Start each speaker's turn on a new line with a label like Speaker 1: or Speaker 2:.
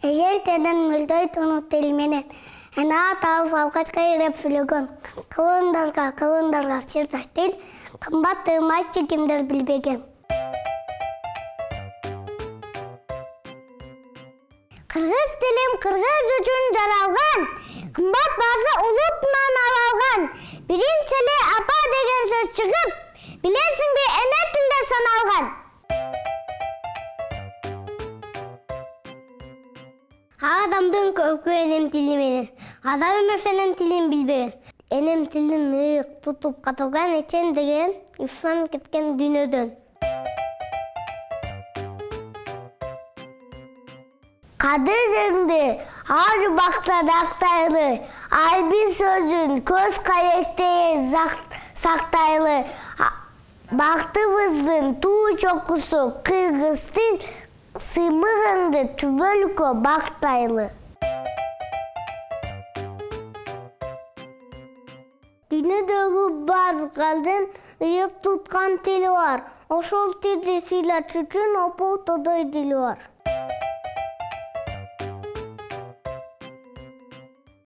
Speaker 1: Ejel teden mülдөй тонут телменен. Ана тауып алғашқа ереп сөйлеген. Қылындарға серташ тел, қымбат тыймайтчы кімдер білбеген. Қырғыз тілім қырғыз үшін жаралған, қымбат басы ұлытынан алалған. Біріншілі апа деген сөз шығып, білесің бе әне тілде саналған. Адамдың көпкі енем тілі менен, адам емес енем тілін білбеген. Енем тілін ұйық тұтып қатылған ечен деген ислам кеткен дүниеден. Қадіріңді ар бақса дақтайлы, айбин сөзін көз қайектейі сақтайлы. Бақтыбыздың туу чоқысы қырғыздың сымығынды түбөлкі бақтайлы. Дүниедегі бар қалдың ұйық тұтқан тілі бар. Ошол тілді сыйлач үшін опол тодой дили бар.